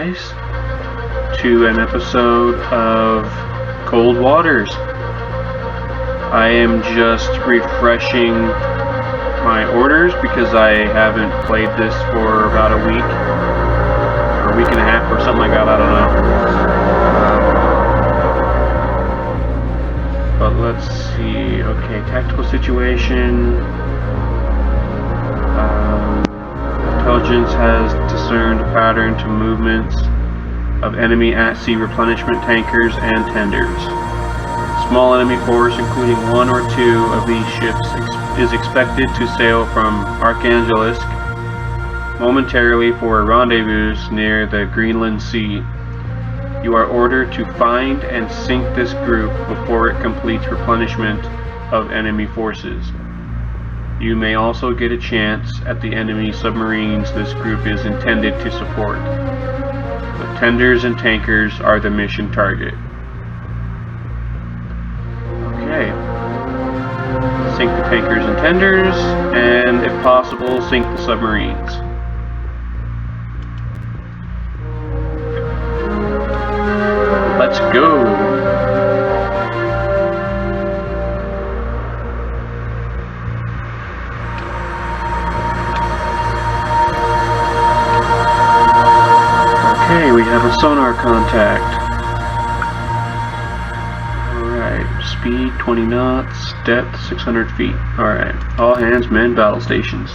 guys to an episode of Cold Waters. I am just refreshing my orders because I haven't played this for about a week or a week and a half or something like that, I don't know. But let's see. Okay, tactical situation. Intelligence has discerned a pattern to movements of enemy at-sea replenishment tankers and tenders. Small enemy force, including one or two of these ships, is expected to sail from Archangelisk momentarily for a rendezvous near the Greenland Sea. You are ordered to find and sink this group before it completes replenishment of enemy forces. You may also get a chance at the enemy submarines this group is intended to support. The tenders and tankers are the mission target. Okay. Sink the tankers and tenders, and if possible, sink the submarines. Let's go! Okay, we have a sonar contact. Alright, speed 20 knots, depth 600 feet. Alright, all hands, men, battle stations.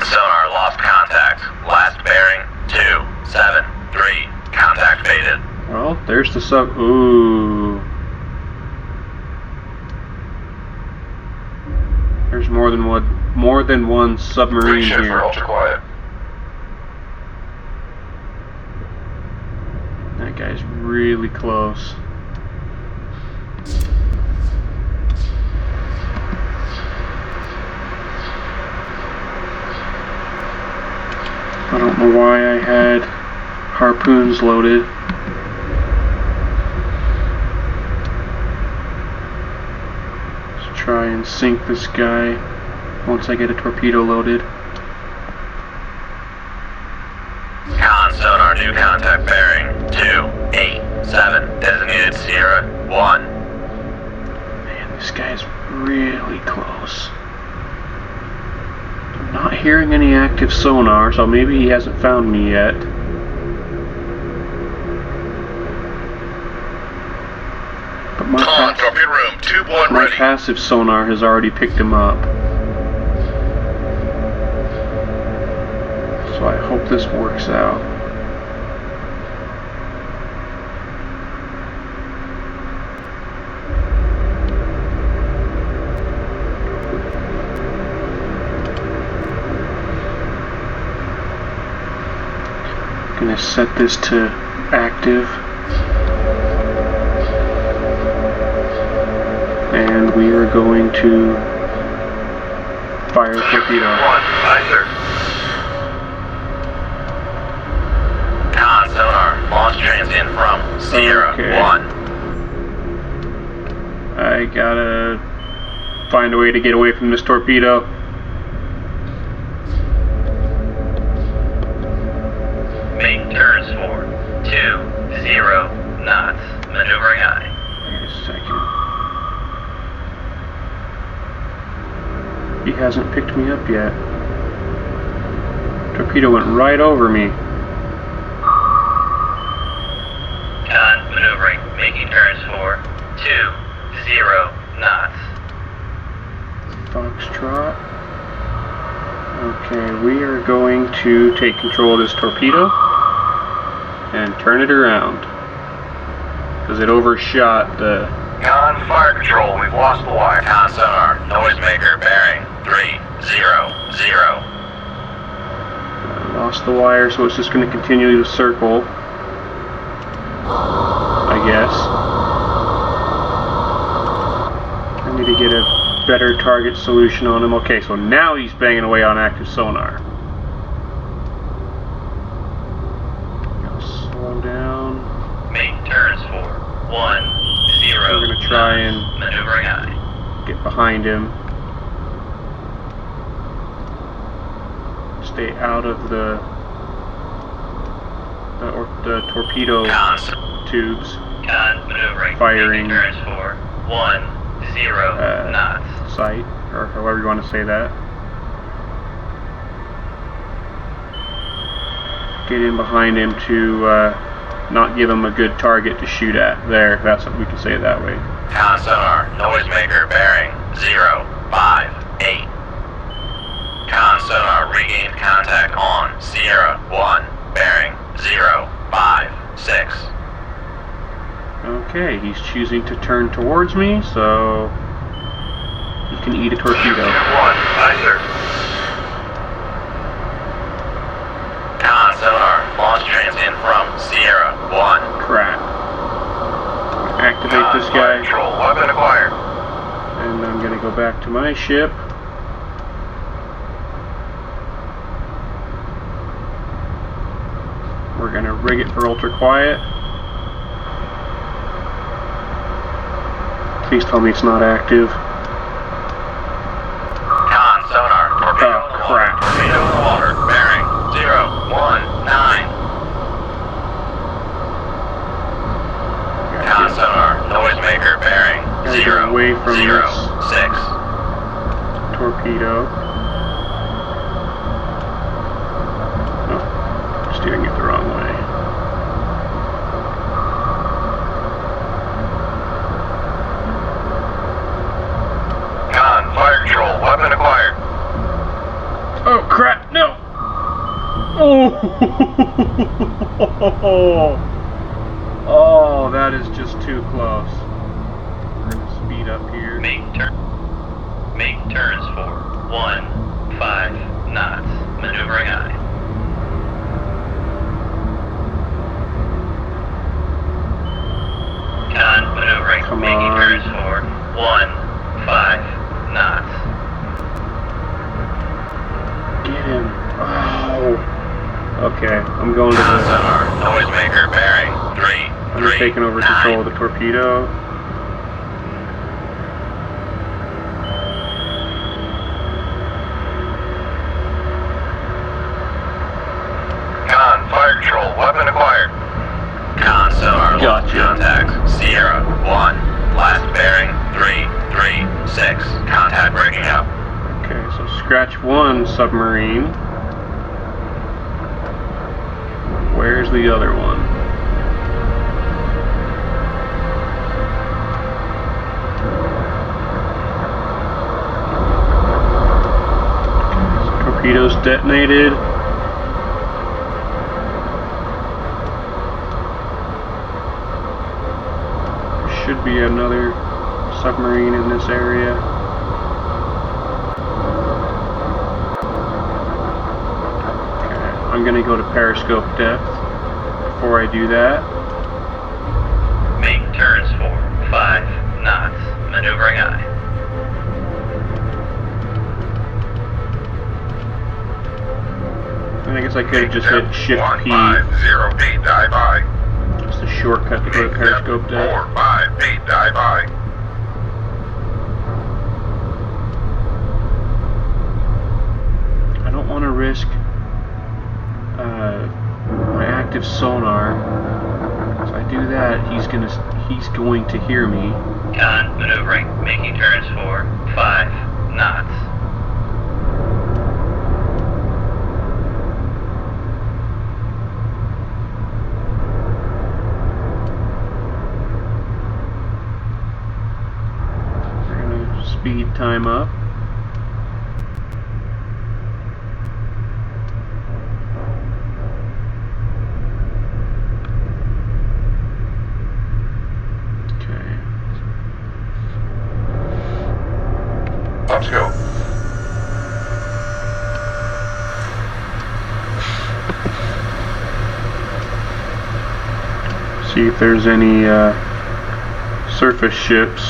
Sonar lost contact. Last bearing 273. Contact faded. Well, there's the sub. Ooh. There's more than one submarine Shift here. for ultra quiet. That guy's really close. I don't know why I had harpoons loaded. Let's try and sink this guy once I get a torpedo loaded. Con sonar new contact bearing 287. Designated Sierra 1. Man, this guy's really close. I'm not hearing any active sonar, so maybe he hasn't found me yet. But Torpedo room 2-1 my ready. passive sonar has already picked him up. So I hope this works out. I'm gonna set this to active. And we are going to fire a torpedo. 1, aye sir. Con sonar launch transient from Sierra Okay. 1. I gotta find a way to get away from this torpedo. Make turns for 20 knots. Maneuvering aye. Wait a second. He hasn't picked me up yet. Torpedo went right over me. Con maneuvering. Making turns for 20 knots. Foxtrot. Okay, we are going to take control of this torpedo and turn it around. Because it overshot the... Con fire control. We've lost the wire. Con sonar. Noisemaker bearing 300. Lost the wire, so it's just going to continue to circle. I guess. I need to get a better target solution on him. Okay, so now he's banging away on active sonar. Gotta slow down. Make turns for 10. We're going to try and maneuvering aye. get behind him. Stay out of the the torpedo Cons. tubes Con maneuvering. Firing. Making turns for 10 knots. sight, or however you want to say that. Get in behind him to not give him a good target to shoot at. There, that's what we can say it that way. Con sonar. Noisemaker bearing 058. Con sonar regained contact on Sierra 1 bearing 056. Okay, he's choosing to turn towards me, so he can eat a torpedo. 1, aye sir. Con sonar launch transient from Sierra 1. Crap. Activate this guy, Control weapon acquired. and I'm gonna go back to my ship. We're gonna rig it for ultra quiet. Please tell me it's not active. Con sonar torpedo Oh, in the water. crap. Torpedo in the water bearing 019. Con sonar noisemaker bearing Gotta get away from this 006. torpedo. Oh, steering it the wrong way. Con fire control weapon acquired. Oh crap, no! Oh! Oh, that is just too close. We're gonna speed up here. Make turns for 15 knots. Maneuvering aye. Con maneuvering. Come Making on. turns for 15 knots. Get him. Oh. Okay, I'm going to Con the... sonar noisemaker bearing 3. I'm just taking over control of the torpedo. Con fire control weapon acquired. Con sonar launch Gotcha. contact Sierra 1. Last bearing 336. Contact breaking up. Okay, so scratch one submarine. Where's the other one? Okay, so torpedoes detonated. There should be another submarine in this area. I'm gonna go to periscope depth. Before I do that, Make turns for 5 knots. Maneuvering aye. I guess I could have just hit Shift P. 150 dive by. Just a shortcut to go to periscope depth. 458 dive by. I don't want to risk my active sonar. If I do that, he's going to hear me. Con maneuvering. Making turns for 5 knots. We're gonna speed time up. Let's go. See if there's any surface ships.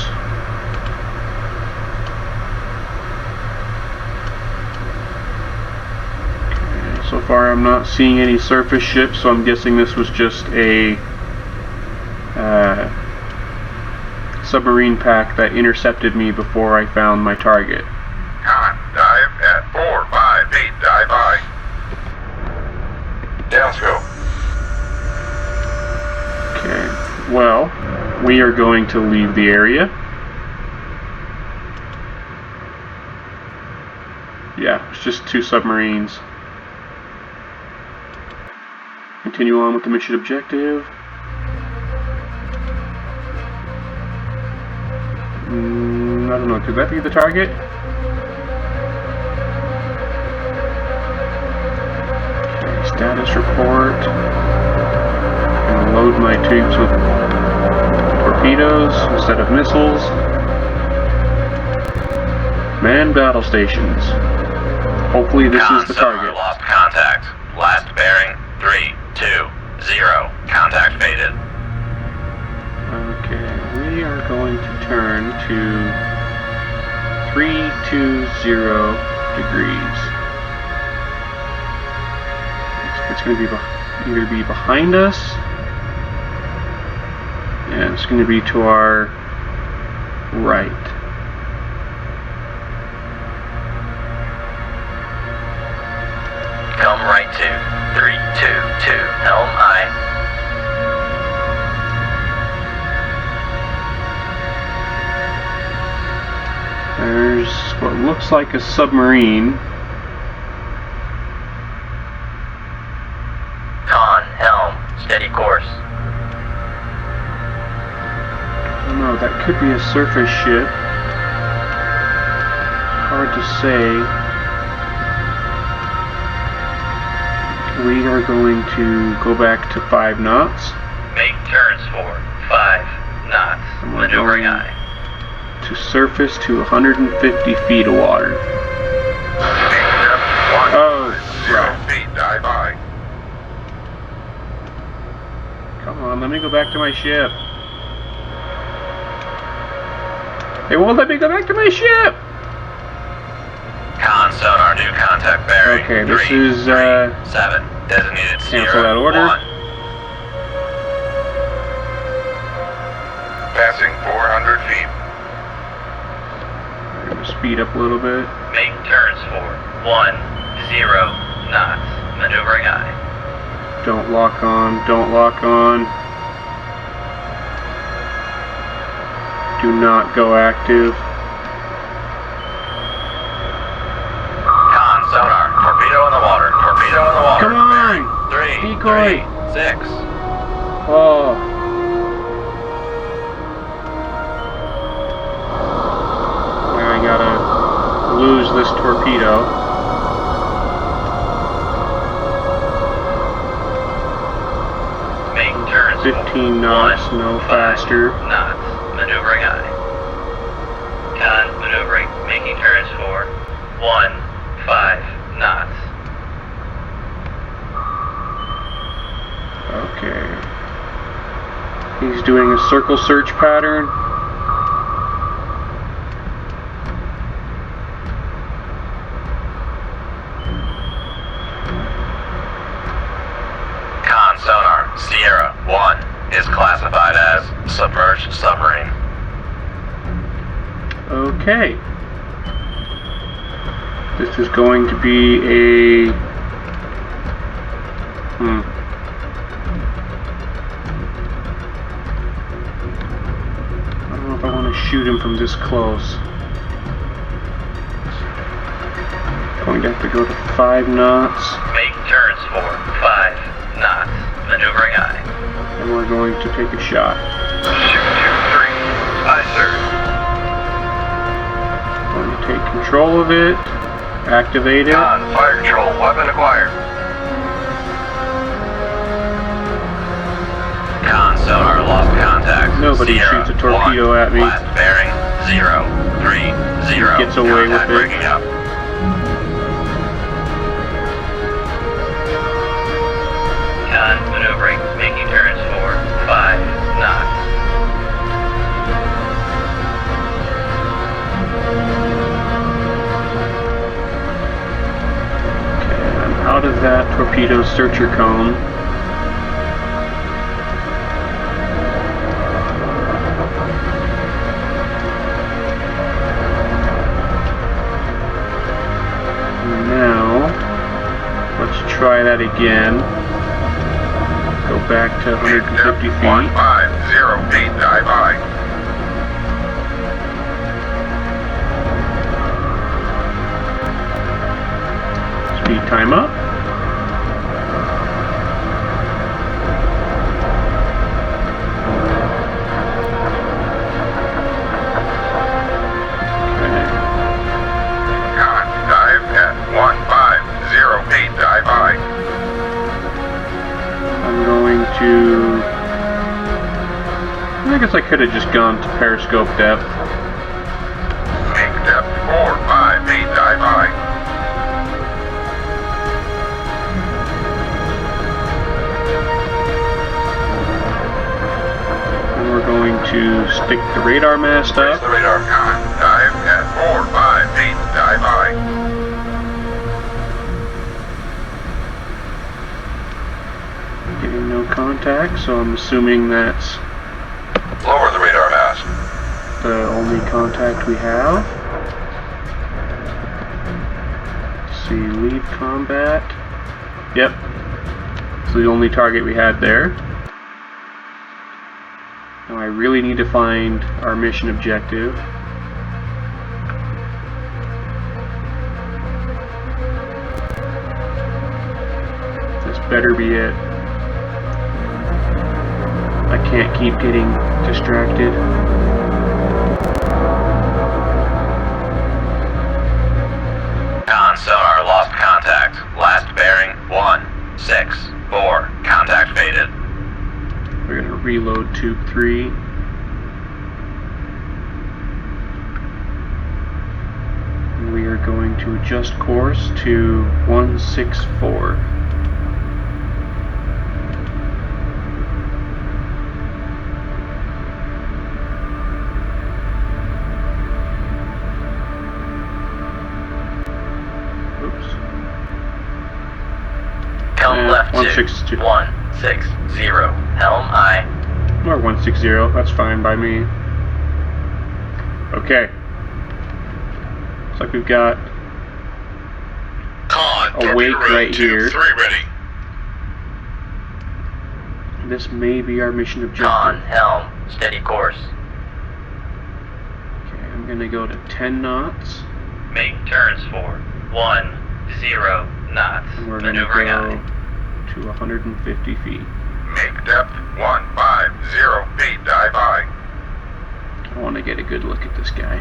Okay, so far I'm not seeing any surface ships, so I'm guessing this was just a submarine pack that intercepted me before I found my target. Con dive at 458 dive by. Downscope. Well, we are going to leave the area. Yeah, it's just 2 submarines. Continue on with the mission objective. I don't know, could that be the target? Okay, status report. I'm gonna load my tubes with torpedoes instead of missiles. Man battle stations. Hopefully this is the target. Lost contact. Last bearing 320. Contact faded. Okay, we are going to turn to 320 degrees. It's going to be either be behind us. Yeah, it's going to be to our right. Come right to 322. Helm aye. There's what looks like a submarine. Con, helm, steady course. I don't know, that could be a surface ship. Hard to say. We are going to go back to 5 knots. Make turns for 5 knots. And we're Maneuvering going aye. to surface to 150 feet of water. Oh, crap. feet, dive by. Come on, let me go back to my ship. They won't let me go back to my ship! Con sonar, new contact bearing. Okay, this 3, is, 7. Designated cancel that order. 1. Passing 400 feet. I'm going to speed up a little bit. Make turns for 10 knots. Maneuvering aye. Don't lock on, don't lock on. Do not go active. Con sonar, torpedo in the water. Torpedo in the water. Come on! Bearing 3, Decoy! 6. Oh. Now I gotta lose this torpedo. Make turns 15 knots, for no 1, faster. 5 knots. Maneuvering aye. Con maneuvering, making turns for 1, 5 knots. Okay. He's doing a circle search pattern. Con sonar, Sierra 1 is classified as submerged submarine. Okay. This is going to be a... I don't know if I want to shoot him from this close. Going to have to go to 5 knots. Make turns for 5 knots. Maneuvering aye. And we're going to take a shot. 223. Aye, sir. Going to take control of it. Activate it. Con, fire control, weapon acquired. Con sonar, lost contact. Nobody Sierra shoots a torpedo 1, at me. Last bearing 030. Gets away with Contact it. breaking up. Con maneuvering, making turns for 5 knots. Okay, I'm out of that torpedo searcher cone. Now, let's try that again. Go back to 150 feet. 150. feet, dive by. Speed time up. Dive at 150 feet, dive by. I'm going to... I guess I could have just gone to periscope depth. Make depth 5 feet, dive by. And we're going to stick the radar mast Raise up. the radar. Dive at 5 feet, dive by. Getting no contact, so I'm assuming that's Lower the radar mast. the only contact we have. Let's see, leave combat. Yep. It's the only target we had there. Now I really need to find our mission objective. This better be it. I can't keep getting distracted. Con sonar lost contact. Last bearing 164. Contact faded. We're going to reload tube 3. And we are going to adjust course to 164. Oops. Helm left 162. 160. Helm aye. Or 160, that's fine by me. Okay. Looks like we've got Con, a wake torpedo right here. tube 3 ready. This may be our mission Con objective. helm. Steady course. Okay, I'm gonna go to 10 knots. Make turns for 10 knots. And we're gonna Maneuvering go aye. to 150 feet. Make depth 150 feet, dive by. I want to get a good look at this guy.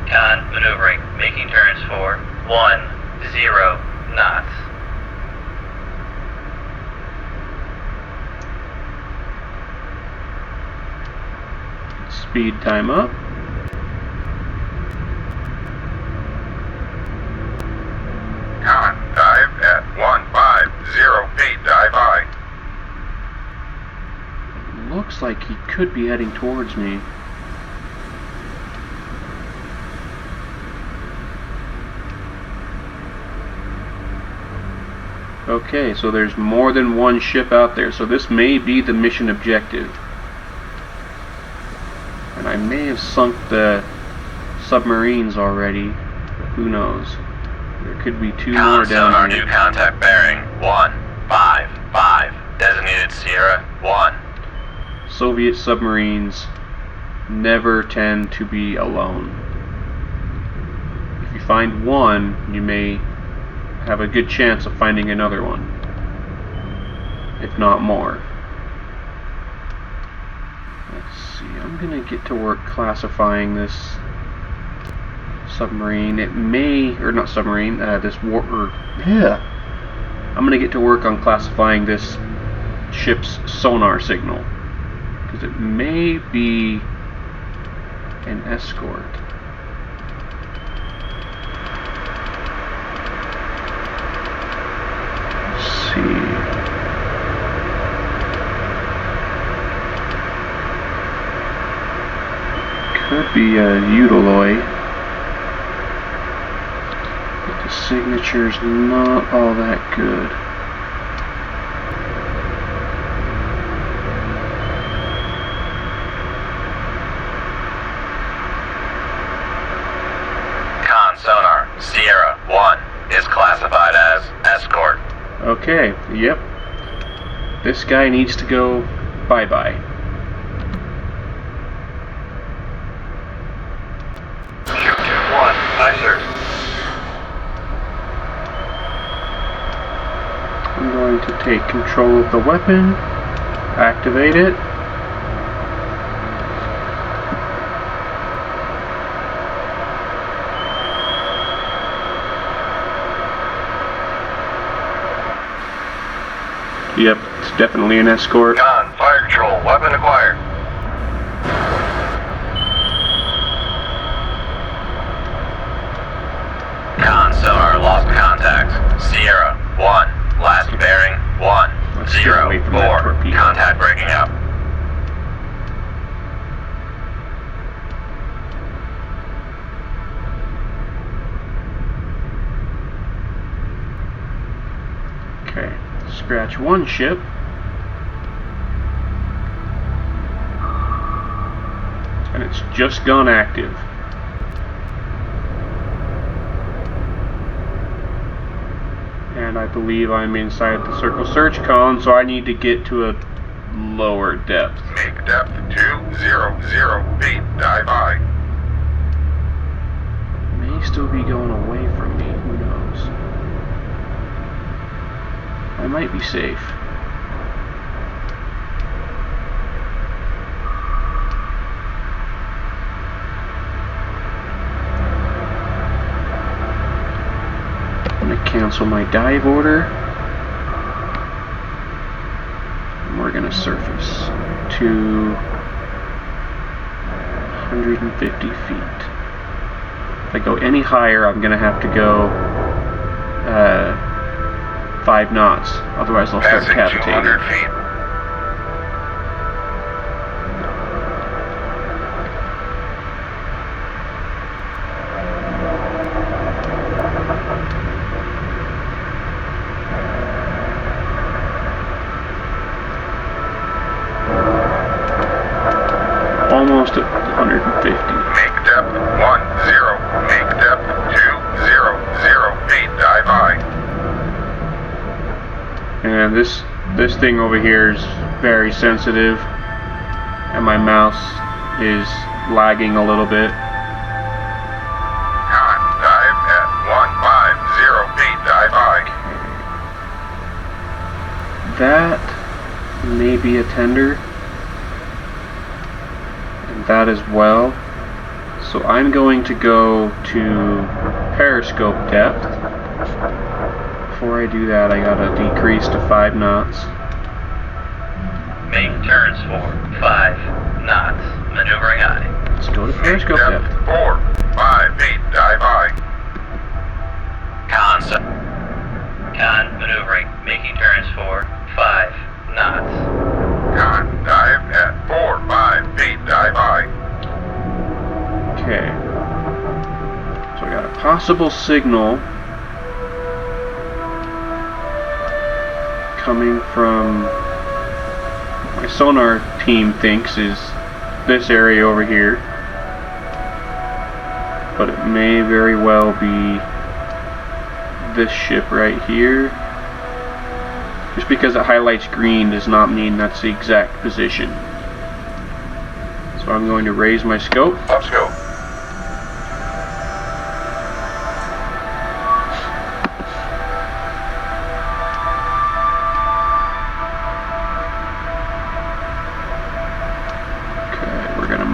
Con maneuvering. Making turns for 10 knots. Speed time up. Con, dive at 150 feet, dive by. Looks like he could be heading towards me. Okay, so there's more than one ship out there, so this may be the mission objective. And I may have sunk the submarines already. Who knows? There could be 2 more Con sonar down new here. contact bearing 155. Designated Sierra 1. Soviet submarines never tend to be alone. If you find one, you may have a good chance of finding another one, if not more. Let's see, I'm gonna get to work classifying this submarine. It may, or not submarine, this war, yeah. I'm gonna get to work on classifying this ship's sonar signal, because it may be an escort. Let's see. Could be a Utiloid. But the signature's not all that good. Con sonar Sierra 1 is classified as escort. Okay, yep. This guy needs to go bye-bye. Shoot 2-1. Aye, sir. I'm going to take control of the weapon, activate it. Yep, it's definitely an escort. Con, fire control, weapon acquired. Con, sonar lost contact. Sierra 1, last bearing 1, Let's get 0, away from that 4, torpedo. contact breaking up. Okay, scratch one ship. And it's just gone active. And I believe I'm inside the circle search cone, so I need to get to a lower depth. Make depth 200 feet. Dive high. May still be going away from me, who knows? I might be safe. I'm gonna cancel my dive order. And we're gonna surface to 150 feet. If I go any higher, I'm gonna have to go 5 knots. Otherwise, I'll start Passing cavitating. 200 feet. Almost at 150. Make depth 10. Make depth 200 feet. Dive high. And this thing over here is very sensitive, and my mouse is lagging a little bit. Con, dive at 150 feet. Dive high. That may be a tender, and that as well. So I'm going to go to periscope depth. Before I do that, I gotta decrease to 5 knots. Make turns for 5 knots. Maneuvering aye. Let's go to Make periscope depth depth. 5 feet. Dive high. Con, maneuvering. Making turns for 5 knots. Con, dive at 5 feet. Dive high. Okay. So I got a possible signal coming from my sonar team thinks is this area over here, but it may very well be this ship right here. Just because it highlights green does not mean that's the exact position. So I'm going to raise my scope. Up scope.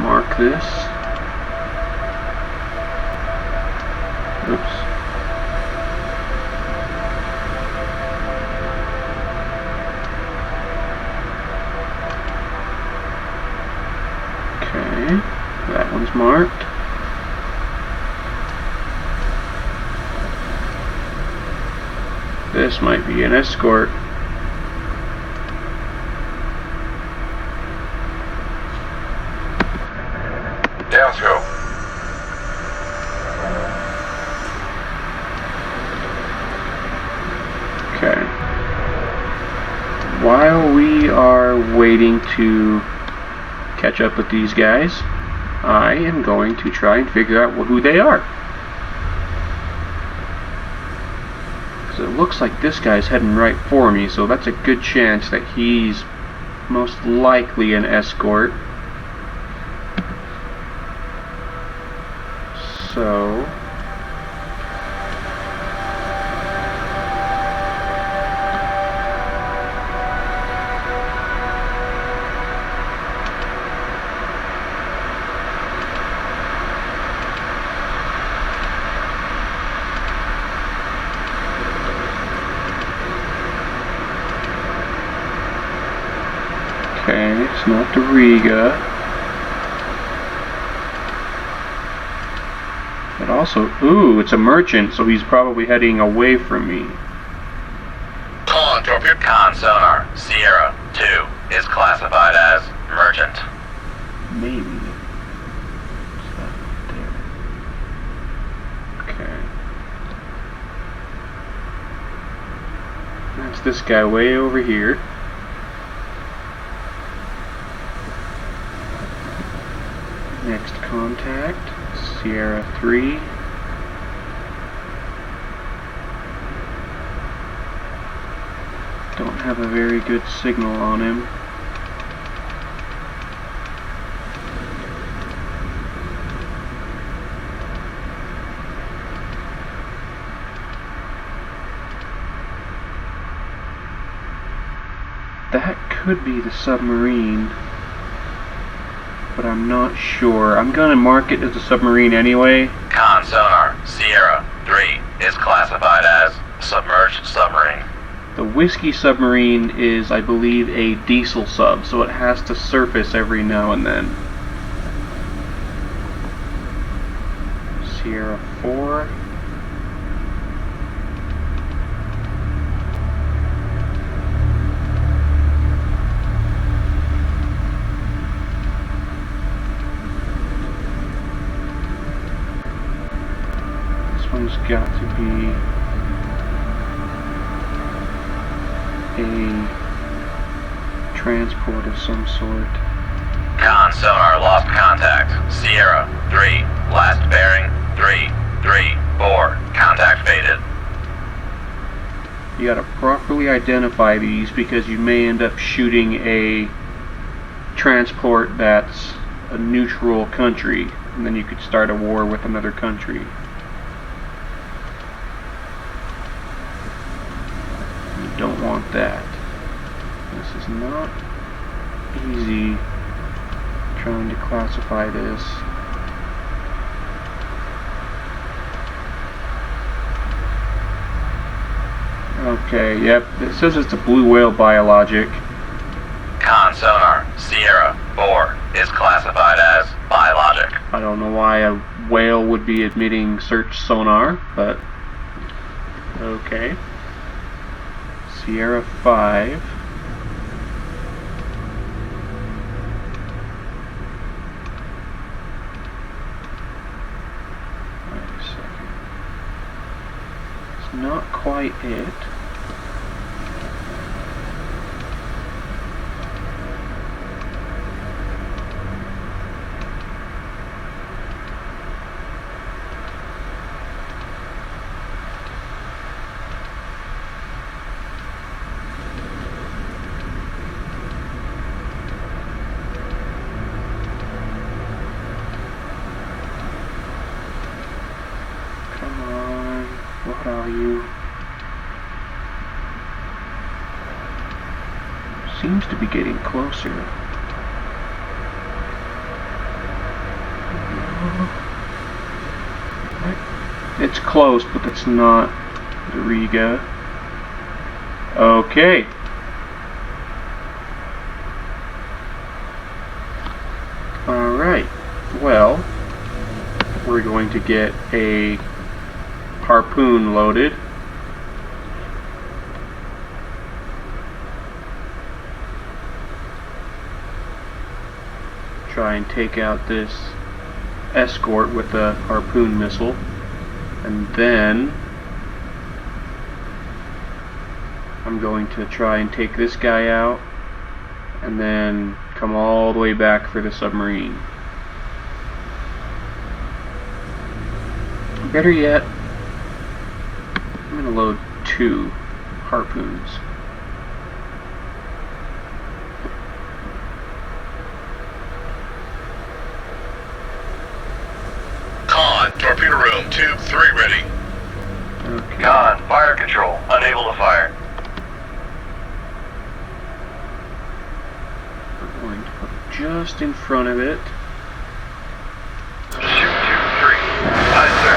Mark this. Oops. Okay, that one's marked. This might be an escort. Downscope. Okay. While we are waiting to catch up with these guys, I am going to try and figure out who they are. So looks like this guy's heading right for me, so that's a good chance that he's most likely an escort. So okay, it's not the Riga. But also, ooh, it's a merchant, so he's probably heading away from me. Con torpedo. Con sonar, Sierra 2 is classified as merchant. Maybe. What's that there? Okay. That's this guy way over here. Next contact, Sierra 3. Don't have a very good signal on him. That could be the submarine, but I'm not sure. I'm gonna mark it as a submarine anyway. Con sonar, Sierra 3 is classified as submerged submarine. The Whiskey submarine is, I believe, a diesel sub, so it has to surface every now and then. Sierra 4. This one's got to be a transport of some sort. Con sonar lost contact. Sierra 3, last bearing 334. Contact faded. You gotta properly identify these because you may end up shooting a transport that's a neutral country, and then you could start a war with another country. You don't want that. This is not easy trying to classify this. Okay, yep, it says it's a blue whale biologic. Con sonar, Sierra 4 is classified as biologic. I don't know why a whale would be emitting search sonar, but okay. Sierra 5. Wait a second. It's not quite it. Come on, what are you? Seems to be getting closer. It's close, but it's not the Riga. Okay. Alright. Well, we're going to get a harpoon loaded. Try and take out this escort with a harpoon missile, and then I'm going to try and take this guy out and then come all the way back for the submarine. Better yet, I'm going to load 2 harpoons. Con, torpedo room, tube 3 ready. Okay. Con, fire control. Unable to fire. We're going to put just in front of it. Shoot tube 3. Aye, sir.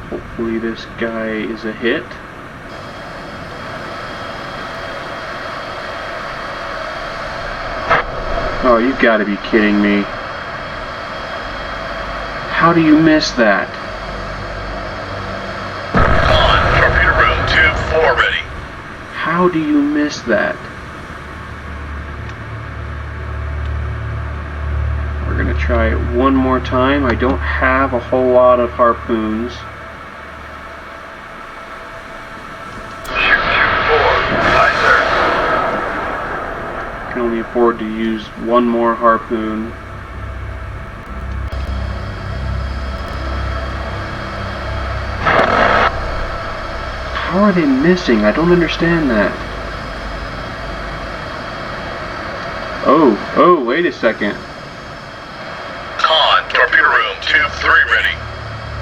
Hopefully this guy is a hit. Oh, you've got to be kidding me. How do you miss that? Con, torpedo room, tube 4 ready. How do you miss that? We're going to try it one more time. I don't have a whole lot of harpoons. Shoot tube 4. Aye, sir. Can only afford to use one more harpoon. How are they missing? I don't understand that. Oh, wait a second. Con, torpedo room, tube 3 ready.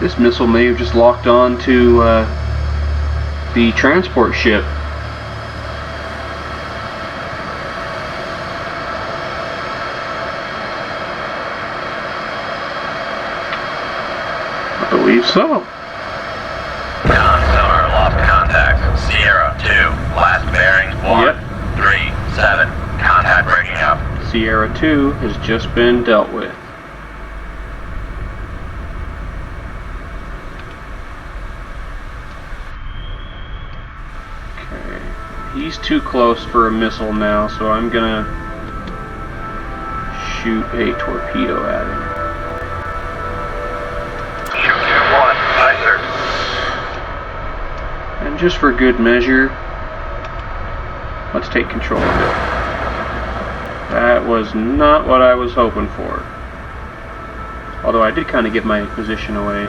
This missile may have just locked on to the transport ship. I believe so. Con sonar lost contact. Sierra 2. Last bearing 137. Contact breaking up. Sierra 2 has just been dealt with. Okay. He's too close for a missile now, so I'm gonna shoot a torpedo at him. Shoot tube 1. Aye, sir. And just for good measure, let's take control of it. That was not what I was hoping for. Although I did kind of give my position away.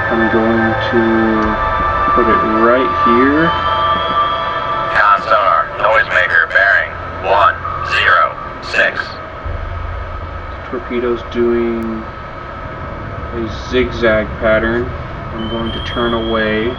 I'm going to put it right here. Con sonar. Noisemaker bearing 106. Torpedo's doing a zigzag pattern. I'm going to turn away.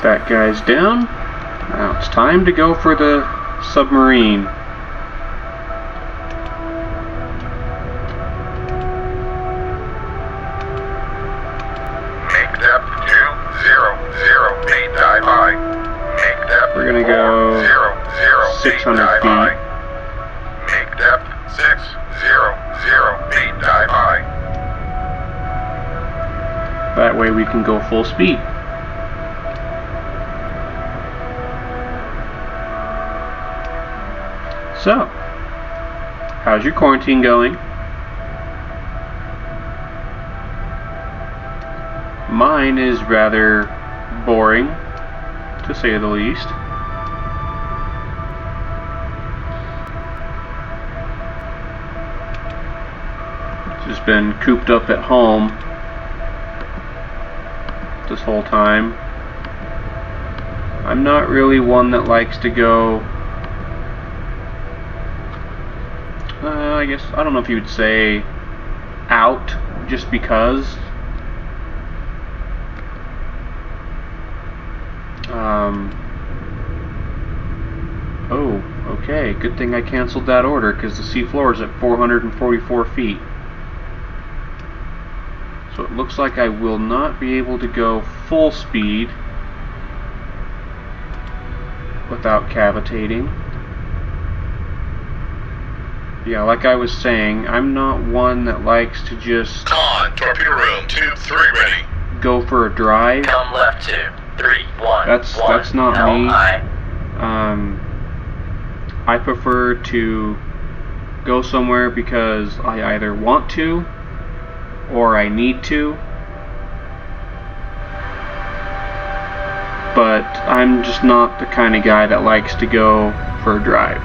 That guy's down. Now it's time to go for the submarine. Make depth 2008 dive high. Make depth We're gonna go 4008 600 dive feet. high. Make depth 6008 dive high. That way we can go full speed. So, how's your quarantine going? Mine is rather boring, to say the least. Just been cooped up at home this whole time. I'm not really one that likes to go, I guess, I don't know if you would say out just because. Oh, okay, good thing I canceled that order because the seafloor is at 444 feet. So it looks like I will not be able to go full speed without cavitating. Yeah, like I was saying, I'm not one that likes to just Con, torpedo room, 2-3 ready. go for a drive. Come left 2, 3, 1. That's not helm me. aye. I prefer to go somewhere because I either want to or I need to. But I'm just not the kind of guy that likes to go for a drive.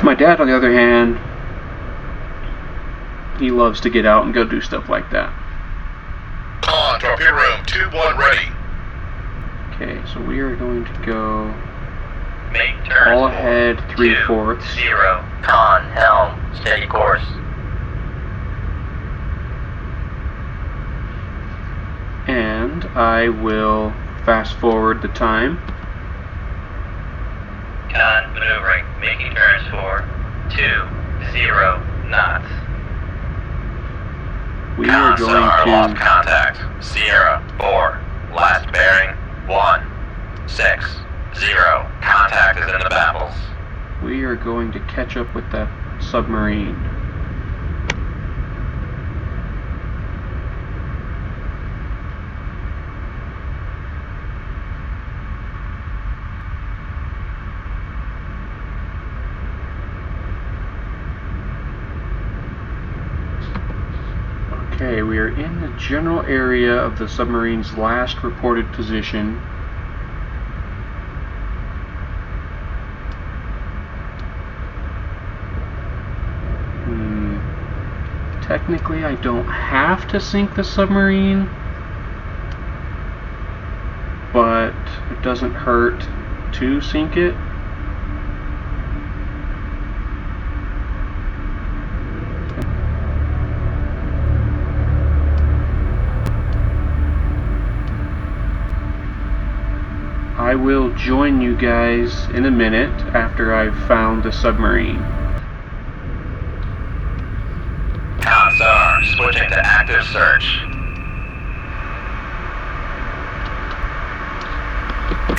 My dad, on the other hand, he loves to get out and go do stuff like that. Con, torpedo room, 2-1 ready. Okay, so we are going to go Make turns all for ahead 3/4. 0. Con, helm, steady course. And I will fast forward the time. Con, maneuvering, making turns for 20 knots. We are going lost to contact. Sierra 4, last bearing 160. Contact is in the baffles. we are going to catch up with that submarine. Okay, we are in the general area of the submarine's last reported position. Technically, I don't have to sink the submarine, but it doesn't hurt to sink it. I will join you guys in a minute after I've found the submarine. Sonar, switching to active search.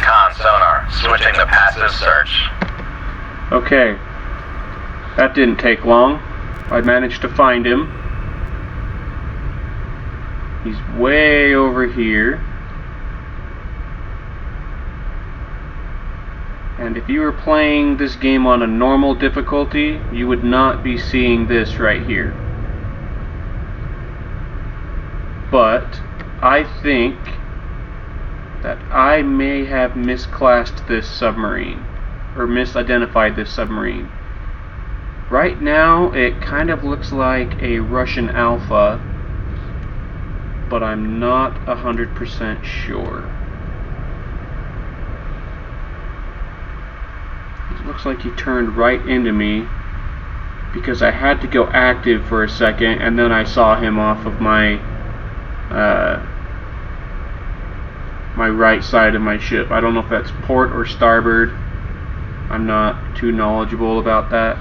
Con sonar, switching to passive search. Okay, that didn't take long. I managed to find him. He's way over here. And if you were playing this game on a normal difficulty, you would not be seeing this right here. But I think that I may have misclassed this submarine, or misidentified this submarine. Right now, it kind of looks like a Russian Alpha, but I'm not 100% sure. It looks like he turned right into me because I had to go active for a second, and then I saw him off of my my right side of my ship. I don't know if that's port or starboard. I'm not too knowledgeable about that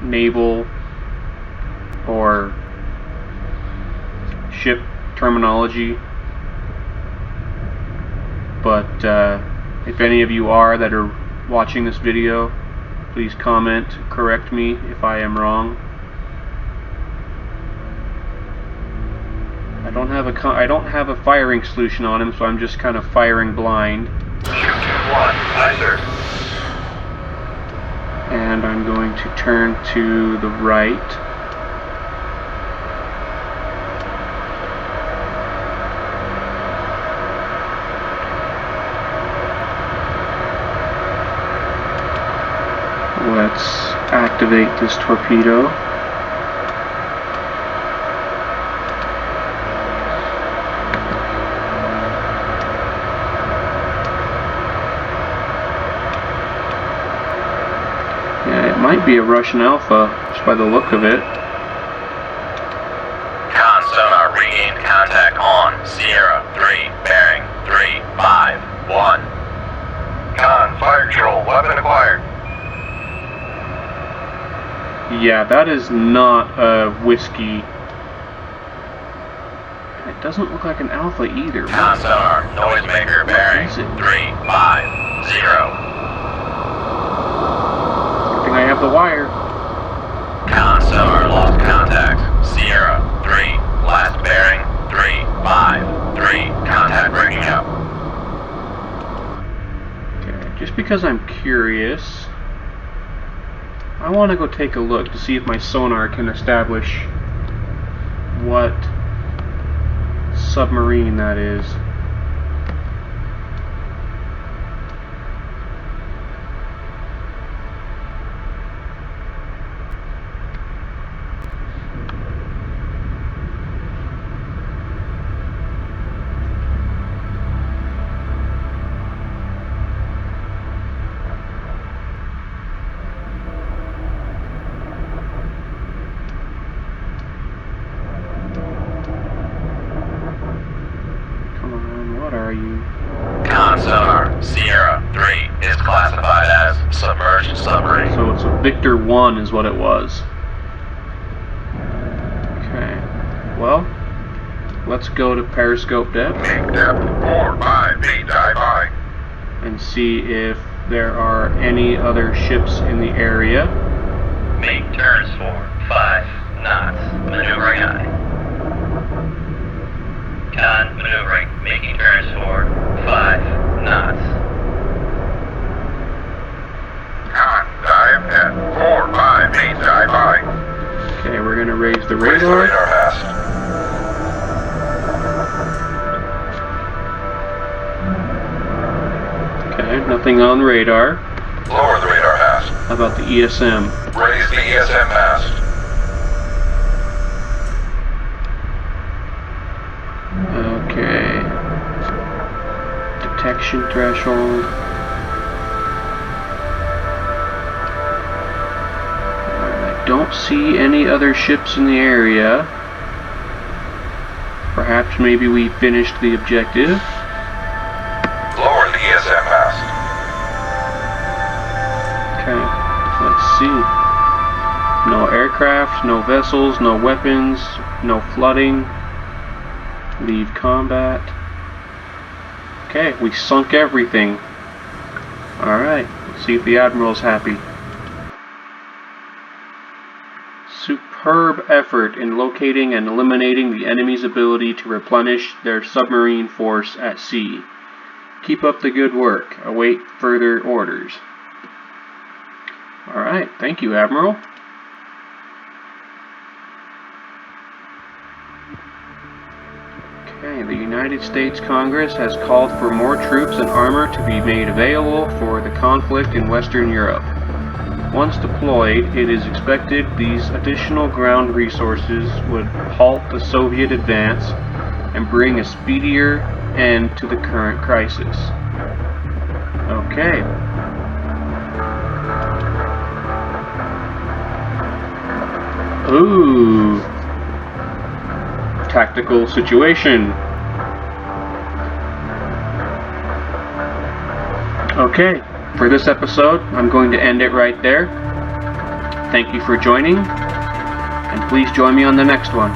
naval or ship terminology. But if any of you are that are watching this video, please comment, correct me if I am wrong. I don't have a firing solution on him, so I'm just kind of firing blind. 221, aye sir. And I'm going to turn to the right. Let's activate this torpedo. Yeah, it might be a Russian Alpha, just by the look of it. Con sonar regained contact on Sierra 3, bearing 351. Con, fire control, weapon acquired. Yeah, that is not a whiskey. It doesn't look like an Alpha either. Con sonar, noisemaker bearing is it? 35. 0. Good thing I have the wire. Constar lost contact. Sierra 3. Last bearing 353. Contact breaking up. Okay, just because I'm curious, I want to go take a look to see if my sonar can establish what submarine that is. What are you? Constar Sierra 3 is classified as submerged submarine. So it's a Victor 1 is what it was. Okay. Well, let's go to periscope depth Make depth 458 dive by. and see if there are any other ships in the area. Make turns for 5 knots. Maneuvering aye. Con maneuvering. Making turns for 5 knots. Con dive at 458 dive by. Okay, we're gonna raise the Raise the radar. radar mast. Okay, nothing on radar. Lower the radar mast. How about the ESM? Raise the ESM mast. Okay. Detection threshold. I don't see any other ships in the area. Perhaps maybe we finished the objective. Lower the ESM mast. Okay, let's see. No aircraft, no vessels, no weapons, no flooding. Leave combat. Okay, we sunk everything. Alright, let's see if the Admiral's happy. Superb effort in locating and eliminating the enemy's ability to replenish their submarine force at sea. Keep up the good work. Await further orders. Alright, thank you, Admiral. Okay, the United States Congress has called for more troops and armor to be made available for the conflict in Western Europe. Once deployed, it is expected these additional ground resources would halt the Soviet advance and bring a speedier end to the current crisis. Okay. Ooh. Tactical situation. Okay, for this episode, I'm going to end it right there. Thank you for joining, and please join me on the next one.